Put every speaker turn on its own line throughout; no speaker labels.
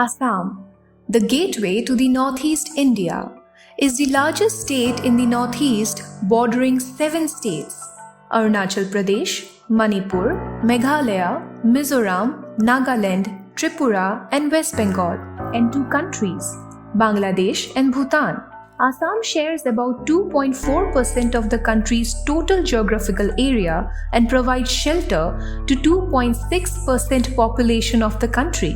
Assam, the gateway to the northeast India, is the largest state in the northeast, bordering 7 states: Arunachal Pradesh, Manipur, Meghalaya, Mizoram, Nagaland, Tripura, and West Bengal, and 2 countries, Bangladesh and Bhutan. Assam shares about 2.4% of the country's total geographical area and provides shelter to 2.6% population of the country.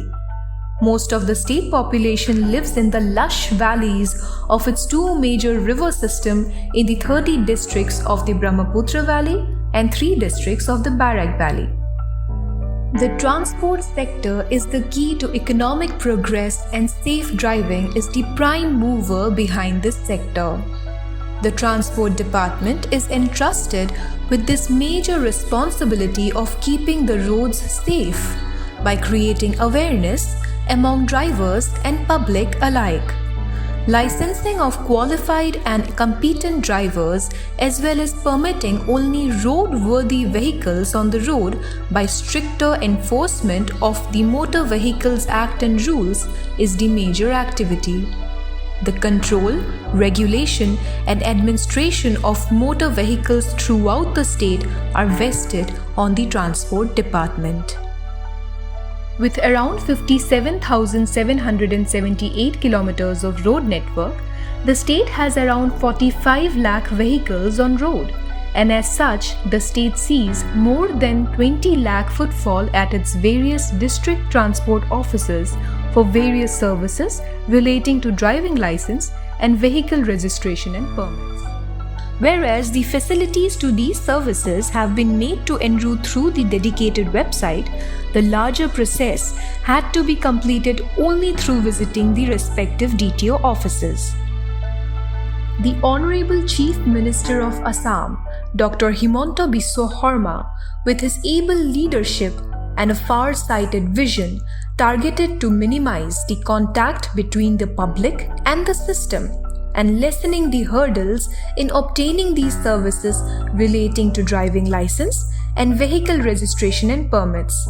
Most of the state population lives in the lush valleys of its 2 major river systems in the 30 districts of the Brahmaputra Valley and 3 districts of the Barak Valley. The transport sector is the key to economic progress, and safe driving is the prime mover behind this sector. The Transport Department is entrusted with this major responsibility of keeping the roads safe by creating awareness among drivers and public alike. Licensing of qualified and competent drivers, as well as permitting only roadworthy vehicles on the road by stricter enforcement of the Motor Vehicles Act and rules, is the major activity. The control, regulation, and administration of motor vehicles throughout the state are vested on the Transport Department. With around 57,778 kilometers of road network, the state has around 45 lakh vehicles on road, and as such, the state sees more than 20 lakh footfall at its various district transport offices for various services relating to driving license and vehicle registration and permits. Whereas the facilities to these services have been made to enroute through the dedicated website, the larger process had to be completed only through visiting the respective DTO offices. The Honorable Chief Minister of Assam, Dr. Himanta Biswa Sarma, with his able leadership and a far-sighted vision, targeted to minimize the contact between the public and the system, and lessening the hurdles in obtaining these services relating to driving license and vehicle registration and permits.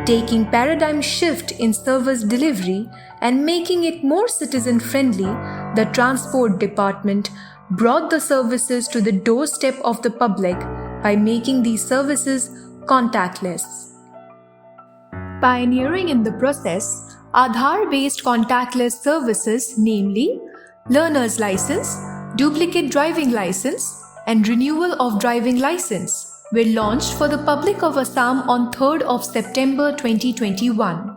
Taking paradigm shift in service delivery and making it more citizen-friendly, the Transport Department brought the services to the doorstep of the public by making these services contactless. Pioneering in the process, Aadhaar-based contactless services, namely learner's license, duplicate driving license, and renewal of driving license, were launched for the public of Assam on 3rd of September 2021.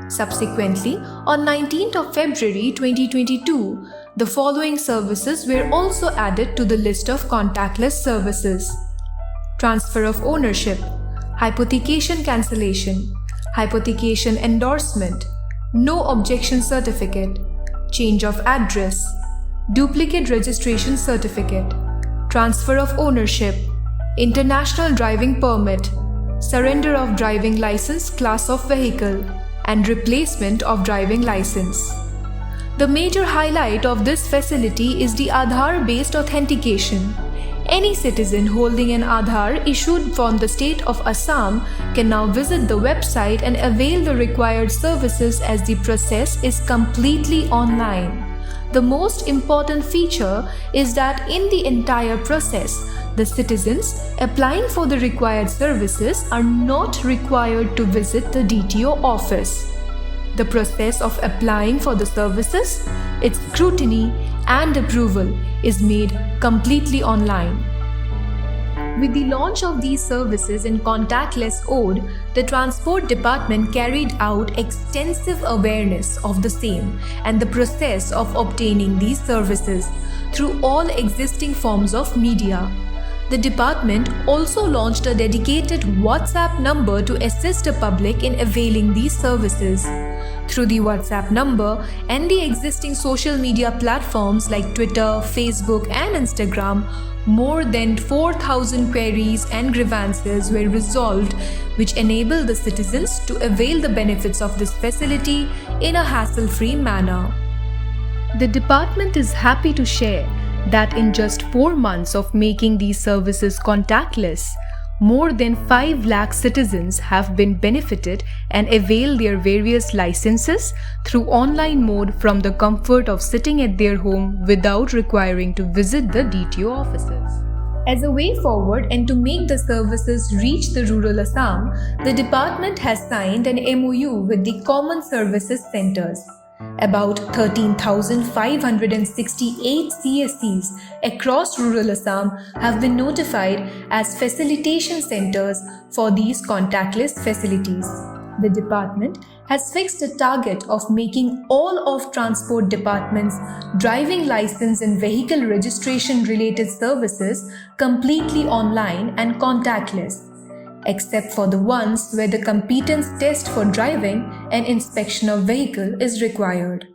Subsequently, on 19th of February 2022, the following services were also added to the list of contactless services: transfer of ownership, hypothecation cancellation, hypothecation endorsement, no objection certificate, change of address, duplicate registration certificate, transfer of ownership, international driving permit, surrender of driving license class of vehicle, and replacement of driving license. The major highlight of this facility is the Aadhaar-based authentication. Any citizen holding an Aadhaar issued from the state of Assam can now visit the website and avail the required services, as the process is completely online. The most important feature is that in the entire process, the citizens applying for the required services are not required to visit the DTO office. The process of applying for the services, its scrutiny and approval is made completely online. With the launch of these services in contactless mode, the Transport Department carried out extensive awareness of the same and the process of obtaining these services through all existing forms of media. The department also launched a dedicated WhatsApp number to assist the public in availing these services. Through the WhatsApp number and the existing social media platforms like Twitter, Facebook, and Instagram, more than 4,000 queries and grievances were resolved, which enabled the citizens to avail the benefits of this facility in a hassle-free manner. The department is happy to share that in just 4 months of making these services contactless, more than 5 lakh citizens have been benefited and avail their various licenses through online mode from the comfort of sitting at their home without requiring to visit the DTO offices. As a way forward and to make the services reach the rural Assam, the department has signed an MOU with the Common Services Centers. About 13,568 CSCs across rural Assam have been notified as facilitation centers for these contactless facilities. The department has fixed a target of making all of Transport Department's driving license and vehicle registration related services completely online and contactless, except for the ones where the competence test for driving and inspection of vehicle is required.